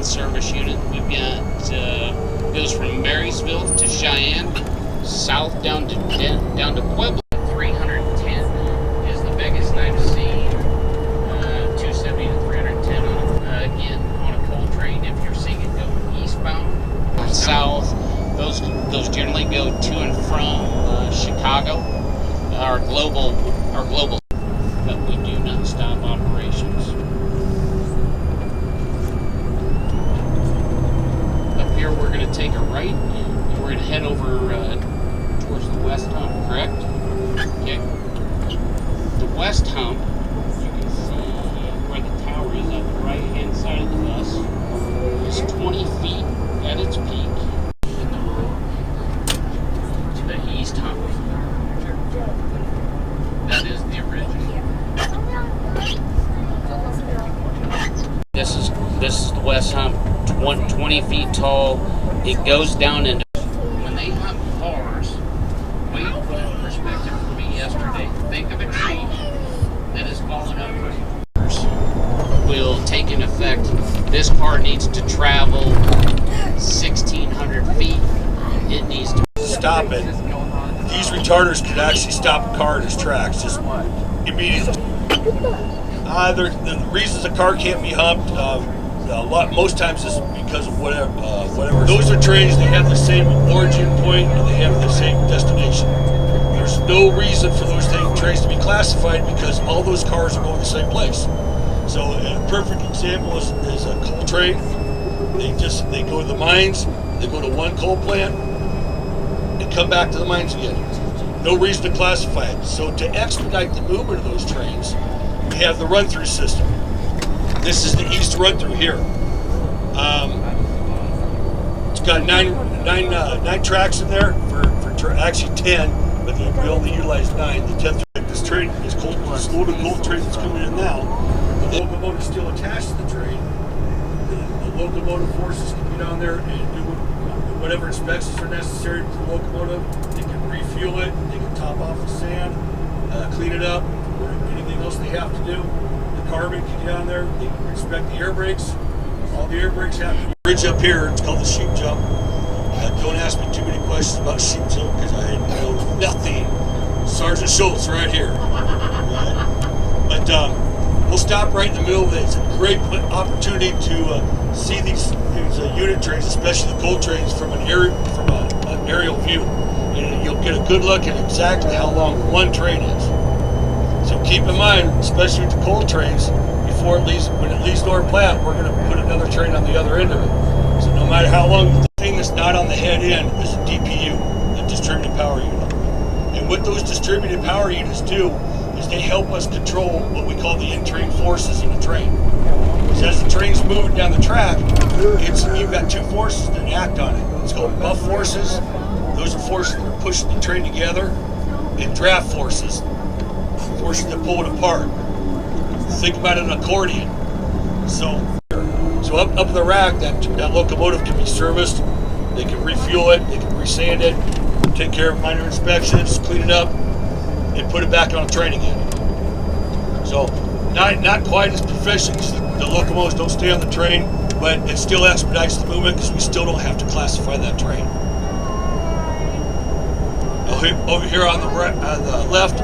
Service unit. We've got goes from Marysville to Cheyenne, south down to Pueblo. 310 is the biggest I've seen. 270 to 310 again on a coal train. If you're seeing it go eastbound or south, those generally go to and from Chicago. Our global, but we do not stop operations. We're going to take a right and we're going to head over towards the west hump, correct? Okay. The west hump, you can see where the tower is on the right hand side of the bus, is 20 feet at its peak. To the east hump. That is the original. This is the west hump. 20 feet tall. It goes down into. When they hump cars, wait for perspective for me yesterday. Think of a tree that is falling over. Will take in effect. This car needs to travel 1,600 feet. It needs to stop it. These retarders could actually stop a car in its tracks just immediately. The reasons a car can't be humped. Most times is because of whatever. Those are trains, they have the same origin point and they have the same destination. There's no reason for those trains to be classified because all those cars are going the same place. So a perfect example is a coal train. They go to the mines, they go to one coal plant, and come back to the mines again. No reason to classify it. So to expedite the movement of those trains, we have the run-through system. This is the east run through here. It's got nine tracks in there for actually 10, but we only utilize 9. The 10th this train is this loaded coal train that's coming in now. The locomotive is still attached to the train. The locomotive forces can get on there and do whatever inspections are necessary for the locomotive. They can refuel it. They can top off the sand, clean it up, or anything else they have to do. Carbon can get on there, they can inspect the air brakes. All the air brakes have to be. Bridge up here, it's called the sheep jump. Don't ask me too many questions about sheep jump because I know nothing. Sergeant Schultz right here. But we'll stop right in the middle of it. It's a great opportunity to see these unit trains, especially the coal trains, from an aerial view. And you'll get a good look at exactly how long one train is. So keep in mind, especially with the coal trains, when it leaves North Platte, we're going to put another train on the other end of it. So no matter how long, the thing that's not on the head end is a DPU, the distributed power unit. And what those distributed power units do is they help us control what we call the in-train forces in the train. So as the train's moving down the track, you've got two forces that act on it. It's called buff forces. Those are forces that are pushing the train together, and draft forces. Forces that pull it apart. Think about an accordion. So up the rack, that locomotive can be serviced. They can refuel it. They can resand it. Take care of minor inspections, clean it up, and put it back on the train again. So not quite as proficient because the locomotives don't stay on the train, but it still expedites the movement because we still don't have to classify that train. Over here on the left,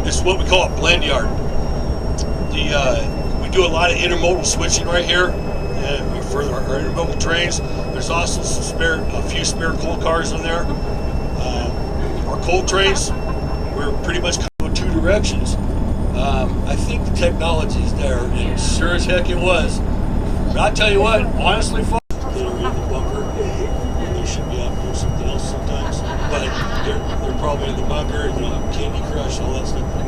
it's what we call a blend yard. We do a lot of intermodal switching right here for our intermodal trains. There's also a few spare coal cars in there. Our coal trains, we're pretty much going two directions. I think the technology is there, and sure as heck it was. But I'll tell you what, honestly, folks, they're in the bunker, and they should be out doing something else sometimes. But they're probably in the bunker, Candy Crush, all that stuff. But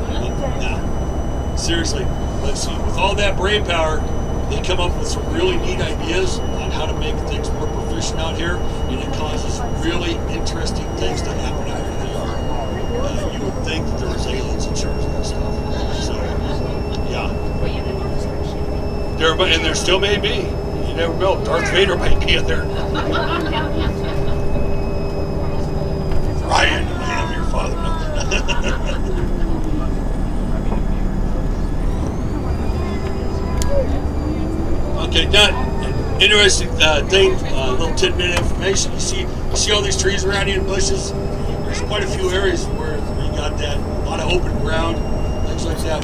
nah, seriously, let's see. With all that brain power, they come up with some really neat ideas on how to make things more proficient out here, and it causes really interesting things to happen out here in the yard. You would think that there was aliens in charge of that stuff. So, yeah. And there still may be. You never know. Darth Vader might be in there. Ryan, I am your father. Okay, done. Interesting thing, little tidbit of information. You see all these trees around you and bushes. There's quite a few areas where you got that, a lot of open ground, things like that.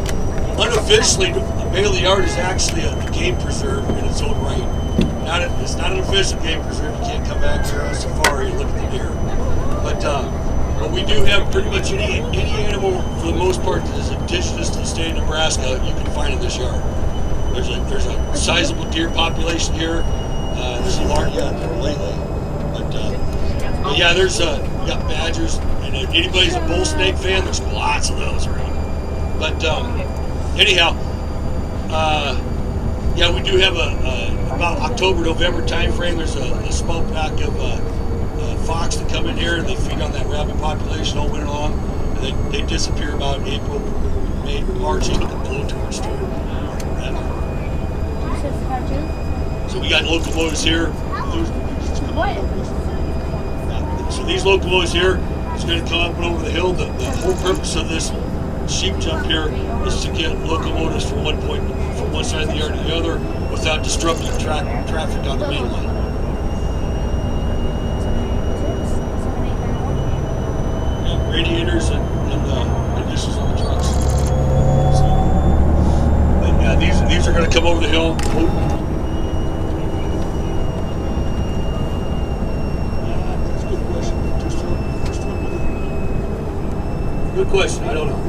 Unofficially, the Bailey Yard is actually a game preserve in its own right. It's not an official game preserve. You can't come back here on a safari and look at the deer. But we do have pretty much any animal, for the most part, that is indigenous to the state of Nebraska, you can find in this yard. There's a sizable deer population here. There's a large, lately. But yeah, we got badgers, and if anybody's a bull snake fan, there's lots of those around. But anyhow, yeah, we do have about October, November time frame. There's a small pack of fox that come in here, and they feed on that rabbit population all winter long, and they disappear about April, May, March, into the blue tourist tour. So we got locomotives here. So these locomotives here is going to come up and over the hill. The whole purpose of this sheep jump here is to get locomotives from one side of the yard to the other without disrupting traffic on the main line. Yeah, radiators and dishes on the trucks. So, but yeah, these are going to come over the hill. Good question. I don't know.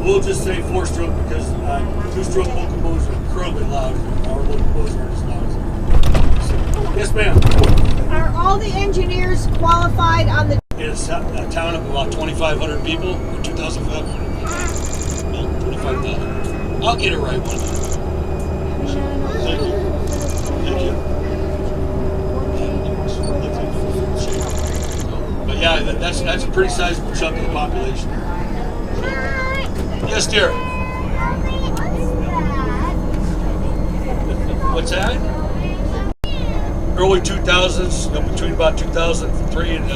We'll just say 4-stroke because 2-stroke locomotives are incredibly loud. Our locomotives aren't as loud. Yes, ma'am. Are all the engineers qualified on the? It's a town of about 2,500 people, or 2,500. No, 25,000. I'll get it right one time. Thank you. Thank you. But yeah, that's a pretty sizable chunk of the population. Yes, dear. What's that? Early 2000s, between about 2003 and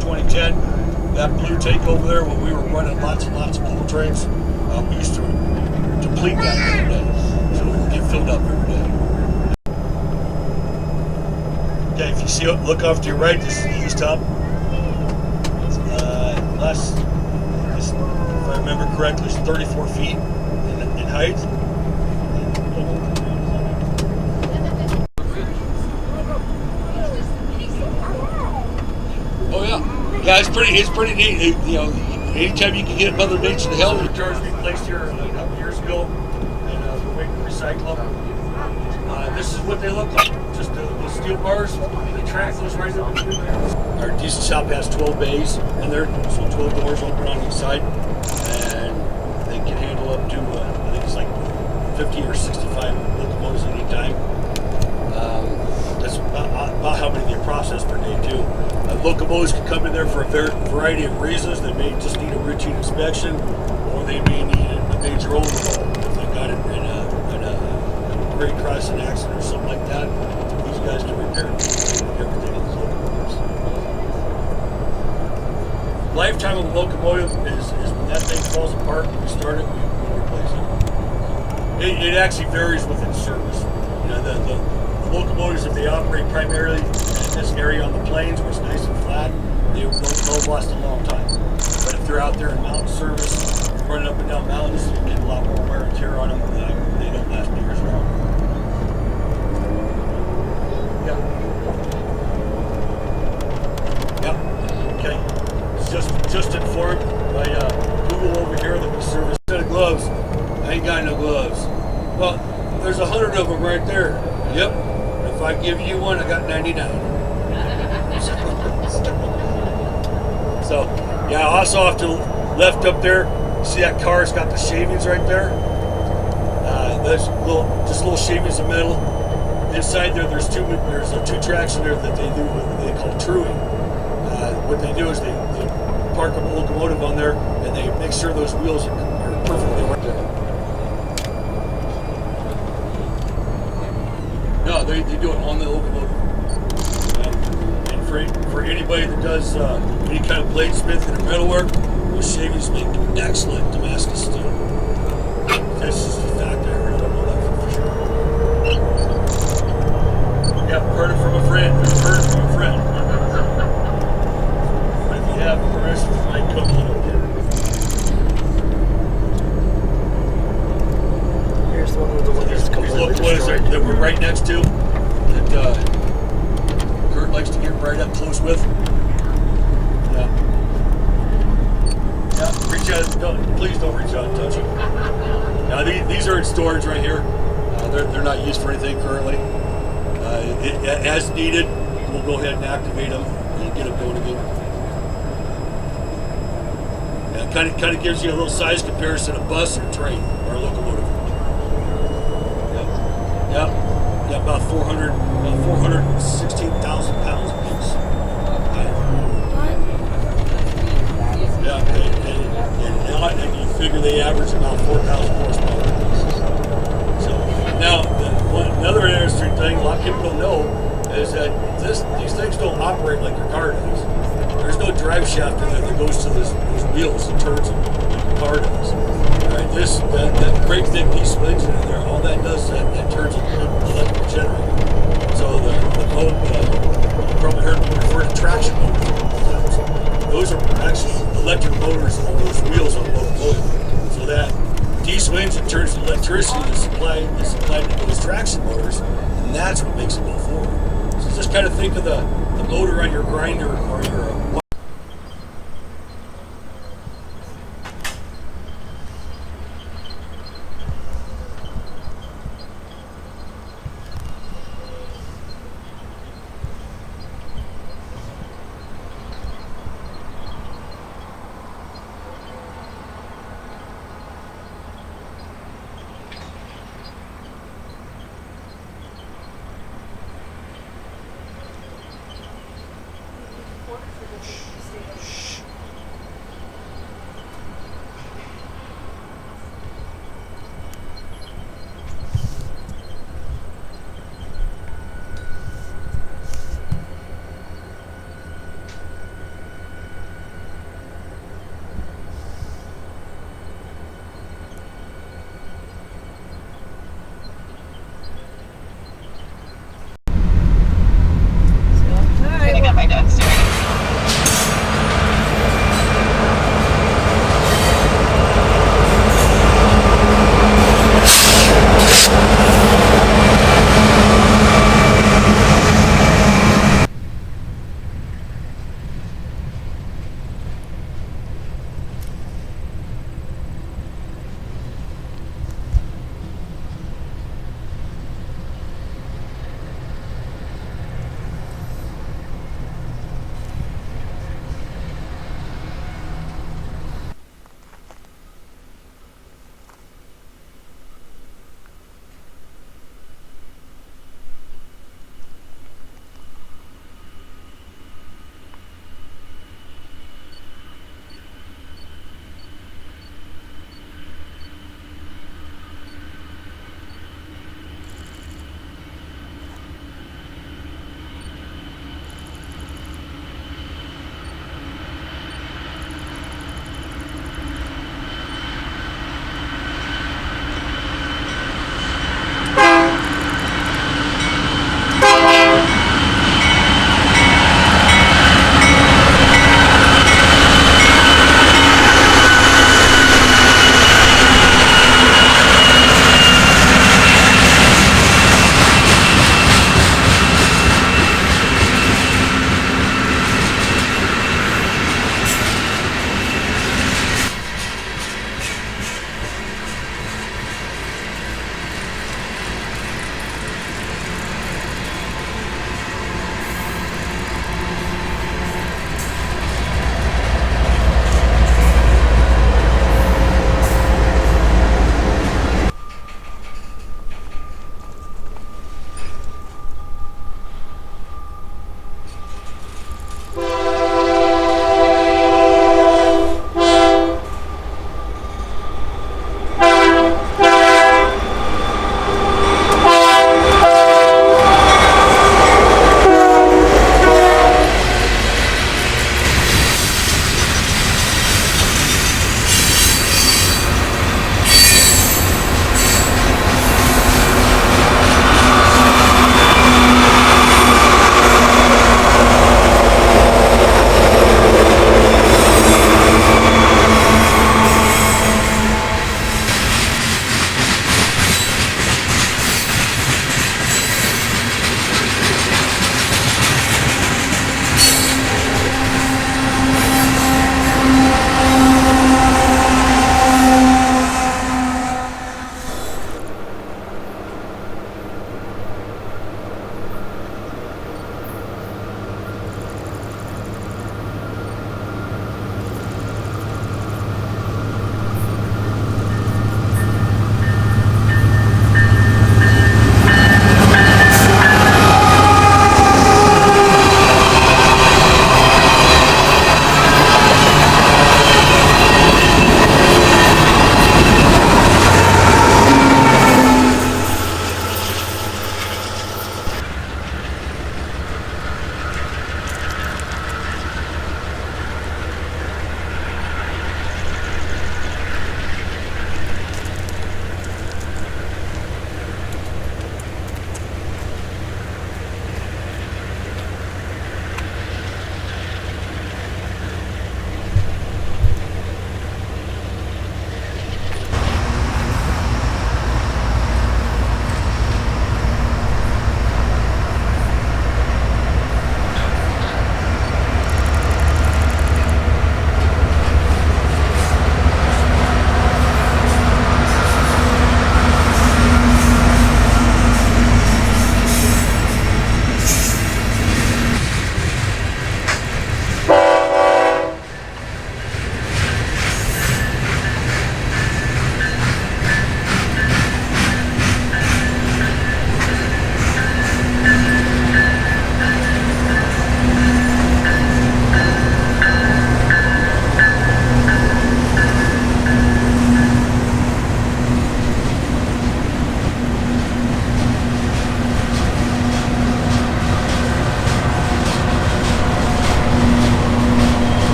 2010, that blue tank over there, when we were running lots and lots of coal trains, we used to deplete that every day, so it would get filled up every day. Okay, if you see, look off to your right, this is the east hub. If I remember correctly, it's 34 feet in height. Oh yeah, it's pretty neat. Anytime you can get Mother Nature to help, the cars we placed here a couple years ago, and we're waiting to recycle them. This is what they look like. Just the steel bars. The track goes right up through there. Our diesel shop has 12 bays in there, so 12 doors open on each side, and they can handle up to I think it's like 50 or 65 locomotives at any time. That's about how many they process per day too. Locomotives can come in there for a variety of reasons. They may just need a routine inspection, or they may need a major overhaul if they've got it in a grade crossing accident or something like that. These guys can repair everything in the locomotives. Lifetime of a locomotive is when that thing falls apart. We start it, we replace it. It actually varies within service. You know, the locomotives, if they operate primarily in this area on the plains where it's nice and flat, they'll last a long time. But if they're out there in mountain service, running up and down mountains, you get a lot more wear and tear on them. They don't last near as long. Yeah. Okay. Just informed by Google over here that we service a set of gloves. I ain't got no gloves. Well, there's 100 of them right there. Yep. If I give you one, I got 99. So, yeah, also off to the left up there, see that car's got the shavings right there? There's just little shavings of metal. Inside there's two tracks in there that they do what they call truing. What they do is they park a locomotive on there and they make sure those wheels are perfectly right there. No, they do it on the locomotive. And for anybody that does any kind of bladesmithing or metalwork, those shavings make excellent Damascus steel. That's just a fact. I heard about that for sure. Yeah, heard it from a friend. Heard it from a friend. But if you have permission from my cook, you don't get it. Here's the one with the windows completely destroyed. That we're right next to, that Kurt likes to get right up close with. Yeah. Yeah, reach out. Please don't reach out and touch them. Now these are in storage right here. They're not used for anything currently. As needed, we'll go ahead and activate them and get them going again. Yeah, kind of gives you a little size comparison of bus or train or a locomotive. Yeah, about 416,000 pounds apiece. Yeah, and you figure they average about 4,000 horsepower. So now, another interesting thing a lot of people don't know is that these things don't operate like your car does. There's no drive shaft in there that goes to those wheels and turns them like your car does. All right, that great big piece of engine in there, all that does that turns an electrical generator. So the you probably heard me refer to traction motors. Those are actually electric motors on those wheels on the locomotive. So that diesel engine turns the electricity that's supplied to those traction motors, and that's what makes it go forward. So just kind of think of the motor on your grinder or your